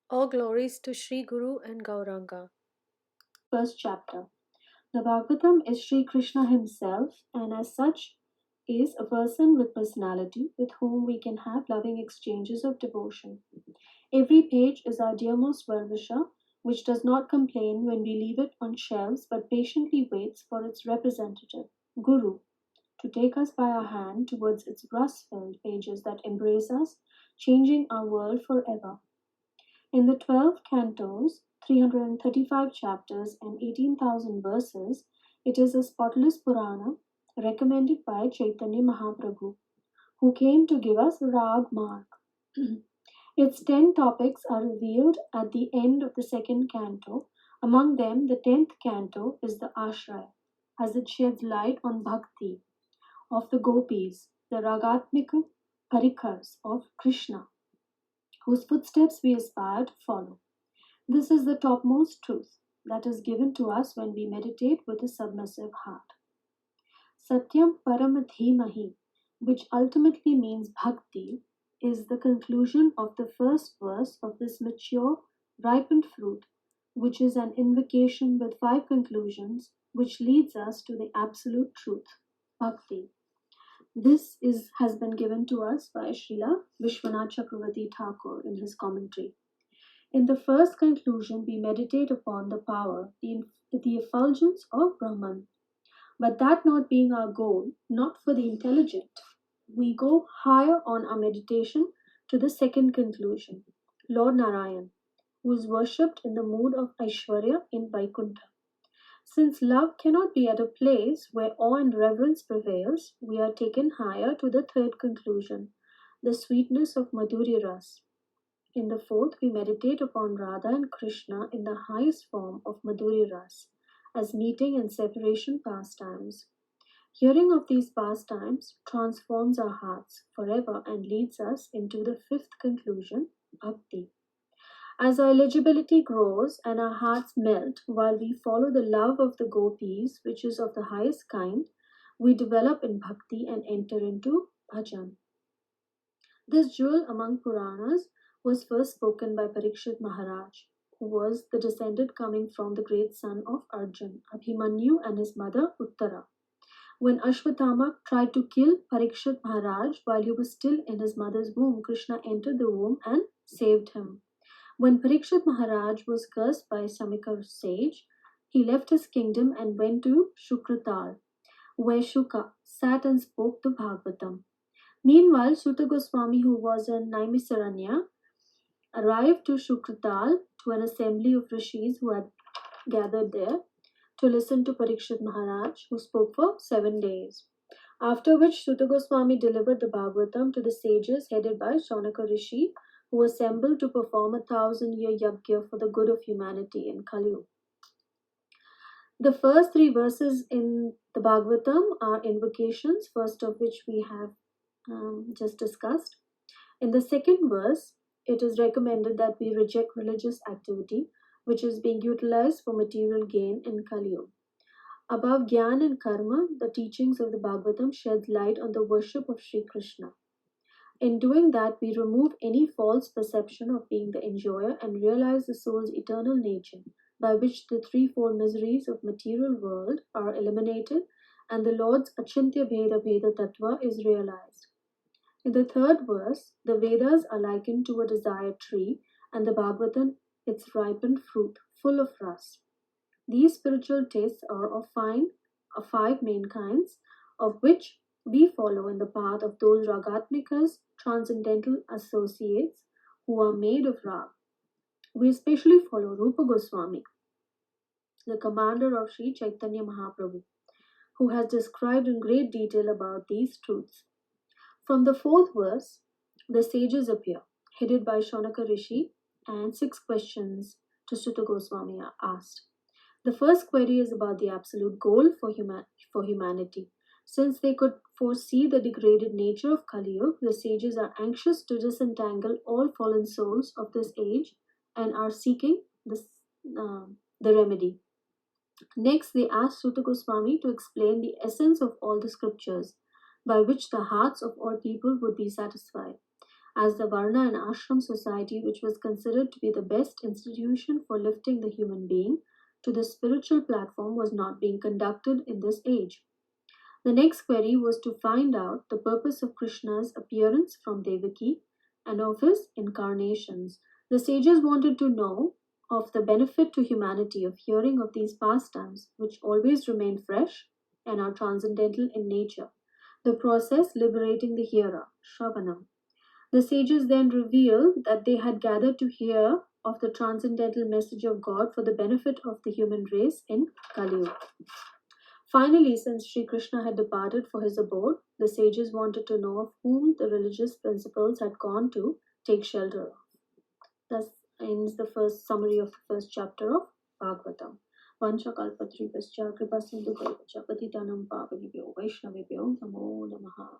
All glories to Sri Guru and Gauranga. First chapter. The Bhagavatam is Sri Krishna himself, and as such is a person with personality with whom we can have loving exchanges of devotion. Every page is our dearmost well-wisher, which does not complain when we leave it on shelves but patiently waits for its representative, Guru, to take us by our hand towards its rust-filled pages that embrace us, changing our world forever. In the 12 cantos, 335 chapters, and 18,000 verses, it is a spotless Purana recommended by Chaitanya Mahaprabhu, who came to give us Rag Marg. Its 10 topics are revealed at the end of the second canto. Among them, the 10th canto is the Ashraya, as it sheds light on Bhakti of the gopis, the Ragatmika Parikars of Krishna, whose footsteps we aspire to follow. This is the topmost truth that is given to us when we meditate with a submissive heart. Satyam Paramadhimahi, which ultimately means bhakti, is the conclusion of the first verse of this mature, ripened fruit, which is an invocation with 5 conclusions, which leads us to the absolute truth, bhakti. This has been given to us by Srila Vishwanath Chakravarti Thakur in his commentary. In the first conclusion, we meditate upon the power, the effulgence of Brahman. But that not being our goal, not for the intelligent, we go higher on our meditation to the second conclusion, Lord Narayan, who is worshipped in the mood of Aishwarya in Vaikuntha. Since love cannot be at a place where awe and reverence prevails, we are taken higher to the third conclusion, the sweetness of Madhurya Ras. In the fourth, we meditate upon Radha and Krishna in the highest form of Madhurya Ras, as meeting and separation pastimes. Hearing of these pastimes transforms our hearts forever and leads us into the fifth conclusion, Bhakti. As our eligibility grows and our hearts melt while we follow the love of the gopis, which is of the highest kind, we develop in bhakti and enter into bhajan. This jewel among Puranas was first spoken by Parikshit Maharaj, who was the descendant coming from the great son of Arjun, Abhimanyu, and his mother Uttara. When Ashwatthama tried to kill Parikshit Maharaj while he was still in his mother's womb, Krishna entered the womb and saved him. When Parikshit Maharaj was cursed by Samika sage, he left his kingdom and went to Shukratal, where Shuka sat and spoke the Bhagavatam. Meanwhile, Sutta Goswami, who was in Naimisaranya, arrived to Shukratal, to an assembly of rishis who had gathered there to listen to Parikshit Maharaj, who spoke for 7 days. After which Sutta Goswami delivered the Bhagavatam to the sages headed by Shaunaka Rishi, who assembled to perform a 1,000-year yajna for the good of humanity in Kali Yuga. The first 3 verses in the Bhagavatam are invocations, first of which we have just discussed. In the second verse, it is recommended that we reject religious activity which is being utilized for material gain in Kali Yuga. Above Gyan and Karma, the teachings of the Bhagavatam shed light on the worship of Sri Krishna. In doing that, we remove any false perception of being the enjoyer and realize the soul's eternal nature, by which the threefold miseries of material world are eliminated and the Lord's Achintya Bheda Bheda Tattva is realized. In the third verse, the Vedas are likened to a desired tree and the Bhagavatam its ripened fruit, full of ras. These spiritual tastes are of 5 main kinds, of which we follow in the path of those Ragatmikas, transcendental associates, who are made of Rag. We especially follow Rupa Goswami, the commander of Sri Chaitanya Mahaprabhu, who has described in great detail about these truths. From the 4th verse, the sages appear, headed by Shaunaka Rishi, and 6 questions to Sutta Goswami are asked. The first query is about the absolute goal for humanity. Since they could foresee the degraded nature of Kali Yuga, the sages are anxious to disentangle all fallen souls of this age and are seeking the remedy. Next, they ask Sutta Goswami to explain the essence of all the scriptures, by which the hearts of all people would be satisfied. as the Varna and Ashram society, which was considered to be the best institution for lifting the human being to the spiritual platform, was not being conducted in this age. The next query was to find out the purpose of Krishna's appearance from Devaki and of his incarnations. The sages wanted to know of the benefit to humanity of hearing of these pastimes, which always remain fresh and are transcendental in nature. The process liberating the hearer, Shravanam. The sages then revealed that they had gathered to hear of the transcendental message of God for the benefit of the human race in Kali Yuga. Finally, since Sri Krishna had departed for his abode, the sages wanted to know of whom the religious principles had gone to take shelter of. Thus ends the first summary of the first chapter of Bhagavatam. Vanchakalpatripascha kripa sindhu patitanam pavanibhyo vaishnavibhyo namo namaha.